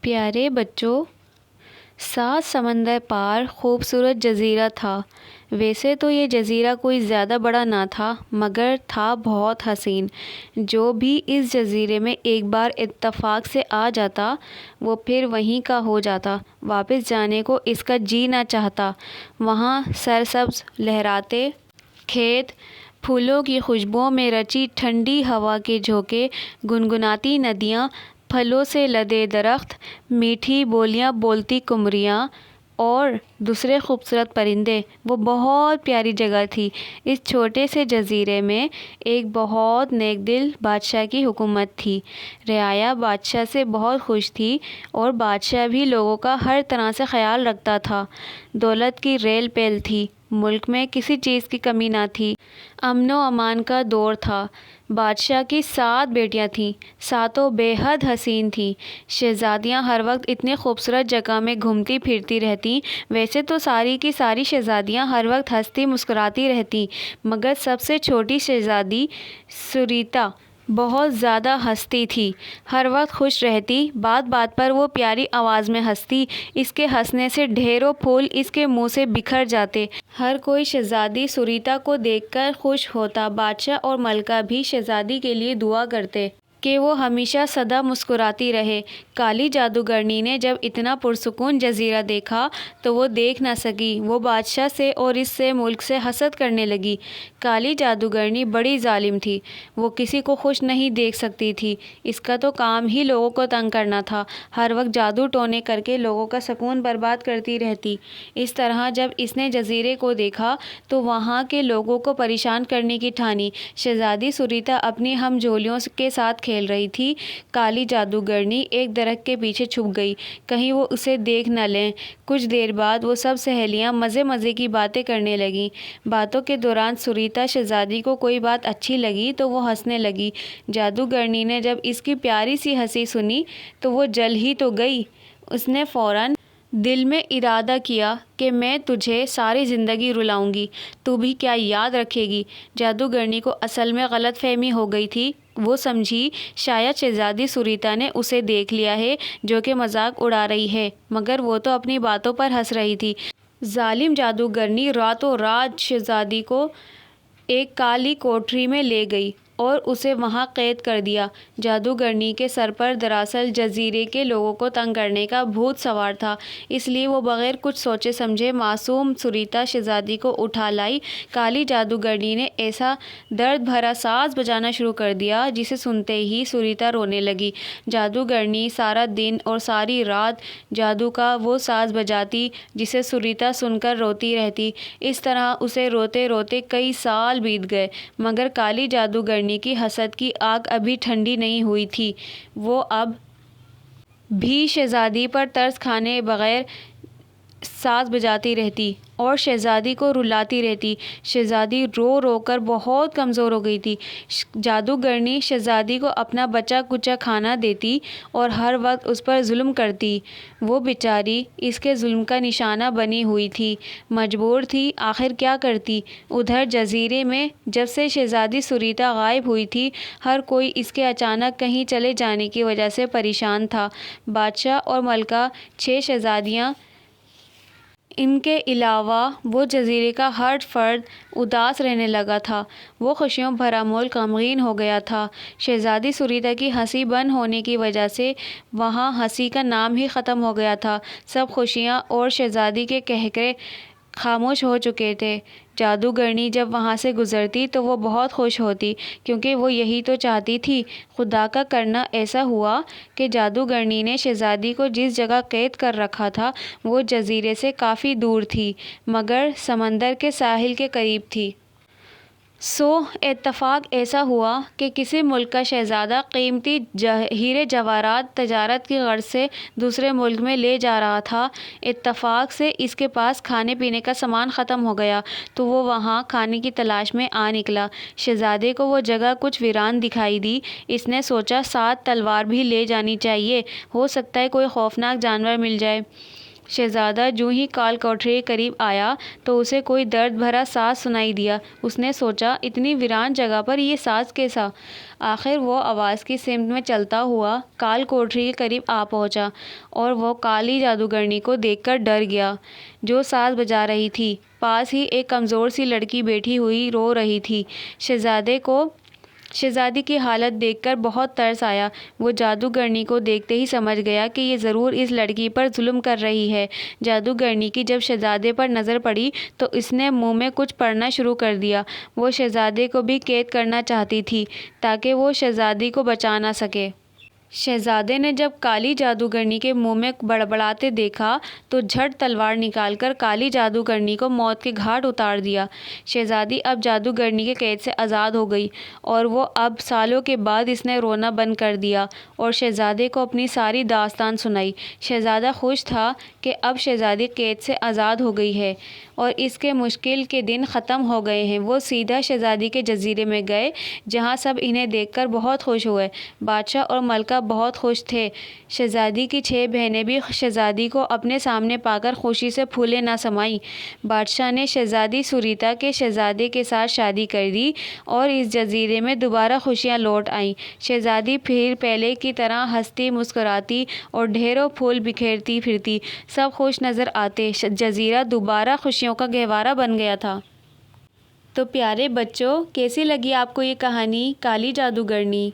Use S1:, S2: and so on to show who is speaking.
S1: پیارے بچوں، سات سمندر پار خوبصورت جزیرہ تھا۔ ویسے تو یہ جزیرہ کوئی زیادہ بڑا نہ تھا، مگر تھا بہت حسین۔ جو بھی اس جزیرے میں ایک بار اتفاق سے آ جاتا، وہ پھر وہیں کا ہو جاتا، واپس جانے کو اس کا جی نہ چاہتا۔ وہاں سرسبز لہراتے کھیت، پھولوں کی خوشبوؤں میں رچی ٹھنڈی ہوا کے جھونکے، گنگناتی ندیاں، پھلوں سے لدے درخت، میٹھی بولیاں بولتی قمریاں اور دوسرے خوبصورت پرندے، وہ بہت پیاری جگہ تھی۔ اس چھوٹے سے جزیرے میں ایک بہت نیک دل بادشاہ کی حکومت تھی۔ رعایا بادشاہ سے بہت خوش تھی اور بادشاہ بھی لوگوں کا ہر طرح سے خیال رکھتا تھا۔ دولت کی ریل پیل تھی، ملک میں کسی چیز کی کمی نہ تھی، امن و امان کا دور تھا۔ بادشاہ کی 7 بیٹیاں تھیں، ساتوں بے حد حسین تھیں۔ شہزادیاں ہر وقت اتنی خوبصورت جگہ میں گھومتی پھرتی رہتیں۔ ویسے تو ساری کی ساری شہزادیاں ہر وقت ہنستی مسکراتی رہتیں، مگر سب سے چھوٹی شہزادی سریتا بہت زیادہ ہنستی تھی، ہر وقت خوش رہتی، بات بات پر وہ پیاری آواز میں ہنستی، اس کے ہنسنے سے ڈھیروں پھول اس کے منہ سے بکھر جاتے۔ ہر کوئی شہزادی سریتا کو دیکھ کر خوش ہوتا۔ بادشاہ اور ملکہ بھی شہزادی کے لیے دعا کرتے کہ وہ ہمیشہ سدا مسکراتی رہے۔ کالی جادوگرنی نے جب اتنا پرسکون جزیرہ دیکھا تو وہ دیکھ نہ سکی۔ وہ بادشاہ سے اور اس سے ملک سے حسد کرنے لگی۔ کالی جادوگرنی بڑی ظالم تھی، وہ کسی کو خوش نہیں دیکھ سکتی تھی۔ اس کا تو کام ہی لوگوں کو تنگ کرنا تھا، ہر وقت جادو ٹونے کر کے لوگوں کا سکون برباد کرتی رہتی۔ اس طرح جب اس نے جزیرے کو دیکھا تو وہاں کے لوگوں کو پریشان کرنے کی ٹھانی۔ شہزادی سریتا اپنی ہم جولیوں کے ساتھ کھیل رہی تھی۔ کالی جادوگرنی ایک درخت کے پیچھے چھپ گئی، کہیں وہ اسے دیکھ نہ لیں۔ کچھ دیر بعد وہ سب سہیلیاں مزے مزے کی باتیں کرنے لگیں۔ باتوں کے دوران سریتا شہزادی کو کوئی بات اچھی لگی تو وہ ہنسنے لگی۔ جادوگرنی نے جب اس کی پیاری سی ہنسی سنی تو وہ جل ہی تو گئی۔ اس نے فوراً دل میں ارادہ کیا کہ میں تجھے ساری زندگی رلاؤں گی، تو بھی کیا یاد رکھے گی۔ جادوگرنی کو اصل میں غلط فہمی ہو گئی تھی۔ وہ سمجھی شاید شہزادی سریتا نے اسے دیکھ لیا ہے جو کہ مذاق اڑا رہی ہے، مگر وہ تو اپنی باتوں پر ہنس رہی تھی۔ ظالم جادوگرنی راتوں رات شہزادی کو ایک کالی کوٹری میں لے گئی اور اسے وہاں قید کر دیا۔ جادوگرنی کے سر پر دراصل جزیرے کے لوگوں کو تنگ کرنے کا بھوت سوار تھا، اس لیے وہ بغیر کچھ سوچے سمجھے معصوم سریتا شہزادی کو اٹھا لائی۔ کالی جادوگرنی نے ایسا درد بھرا ساز بجانا شروع کر دیا جسے سنتے ہی سریتا رونے لگی۔ جادوگرنی سارا دن اور ساری رات جادو کا وہ ساز بجاتی جسے سریتا سن کر روتی رہتی۔ اس طرح اسے روتے روتے کئی سال بیت گئے، مگر کالی جادوگرنی کی حسد کی آگ ابھی ٹھنڈی نہیں ہوئی تھی۔ وہ اب بھی شہزادی پر ترس کھائے بغیر ساز بجاتی رہتی اور شہزادی کو رلاتی رہتی۔ شہزادی رو رو کر بہت کمزور ہو گئی تھی۔ جادوگرنی شہزادی کو اپنا بچا کچا کھانا دیتی اور ہر وقت اس پر ظلم کرتی۔ وہ بیچاری اس کے ظلم کا نشانہ بنی ہوئی تھی، مجبور تھی، آخر کیا کرتی۔ ادھر جزیرے میں جب سے شہزادی سریتا غائب ہوئی تھی، ہر کوئی اس کے اچانک کہیں چلے جانے کی وجہ سے پریشان تھا۔ بادشاہ اور ملکہ، 6 شہزادیاں، ان کے علاوہ وہ جزیرے کا ہر فرد اداس رہنے لگا تھا۔ وہ خوشیوں بھرا ملک غمگین ہو گیا تھا۔ شہزادی سریتا کی ہنسی بند ہونے کی وجہ سے وہاں ہنسی کا نام ہی ختم ہو گیا تھا۔ سب خوشیاں اور شہزادی کے قہقرے خاموش ہو چکے تھے۔ جادوگرنی جب وہاں سے گزرتی تو وہ بہت خوش ہوتی، کیونکہ وہ یہی تو چاہتی تھی۔ خدا کا کرنا ایسا ہوا کہ جادوگرنی نے شہزادی کو جس جگہ قید کر رکھا تھا وہ جزیرے سے کافی دور تھی، مگر سمندر کے ساحل کے قریب تھی۔ اتفاق ایسا ہوا کہ کسی ملک کا شہزادہ قیمتی ہیرے جواہرات تجارت کی غرض سے دوسرے ملک میں لے جا رہا تھا۔ اتفاق سے اس کے پاس کھانے پینے کا سامان ختم ہو گیا تو وہ وہاں کھانے کی تلاش میں آ نکلا۔ شہزادے کو وہ جگہ کچھ ویران دکھائی دی۔ اس نے سوچا 7 تلوار بھی لے جانی چاہیے، ہو سکتا ہے کوئی خوفناک جانور مل جائے۔ شہزادہ جو ہی کال کوٹری کے قریب آیا تو اسے کوئی درد بھرا ساز سنائی دیا۔ اس نے سوچا اتنی ویران جگہ پر یہ ساز کیسا؟ آخر وہ آواز کی سمت میں چلتا ہوا کال کوٹری کے قریب آ پہنچا اور وہ کالی جادوگرنی کو دیکھ کر ڈر گیا جو ساز بجا رہی تھی۔ پاس ہی ایک کمزور سی لڑکی بیٹھی ہوئی رو رہی تھی۔ شہزادی کی حالت دیکھ کر بہت ترس آیا۔ وہ جادوگرنی کو دیکھتے ہی سمجھ گیا کہ یہ ضرور اس لڑکی پر ظلم کر رہی ہے۔ جادوگرنی کی جب شہزادے پر نظر پڑی تو اس نے منہ میں کچھ پڑھنا شروع کر دیا۔ وہ شہزادے کو بھی قید کرنا چاہتی تھی تاکہ وہ شہزادی کو بچا نہ سکے۔ شہزادے نے جب کالی جادوگرنی کے منہ میں بڑبڑاتے دیکھا تو جھٹ تلوار نکال کر کالی جادوگرنی کو موت کے گھاٹ اتار دیا۔ شہزادی اب جادوگرنی کے قید سے آزاد ہو گئی اور وہ اب سالوں کے بعد اس نے رونا بند کر دیا اور شہزادے کو اپنی ساری داستان سنائی۔ شہزادہ خوش تھا کہ اب شہزادی قید سے آزاد ہو گئی ہے اور اس کے مشکل کے دن ختم ہو گئے ہیں۔ وہ سیدھا شہزادی کے جزیرے میں گئے جہاں سب انہیں دیکھ کر بہت خوش ہوئے۔ بادشاہ اور ملکہ بہت خوش تھے۔ شہزادی کی 6 بہنیں بھی شہزادی کو اپنے سامنے پا کر خوشی سے پھولے نہ سمائیں۔ بادشاہ نے شہزادی سوریتا کے شہزادے کے ساتھ شادی کر دی اور اس جزیرے میں دوبارہ خوشیاں لوٹ آئیں۔ شہزادی پھر پہلے کی طرح ہنستی مسکراتی اور ڈھیروں پھول بکھیرتی پھرتی۔ سب خوش نظر آتے۔ جزیرہ دوبارہ خوشیوں کا گہوارہ بن گیا تھا۔ تو پیارے بچوں، کیسی لگی آپ کو یہ کہانی کالی جادوگرنی؟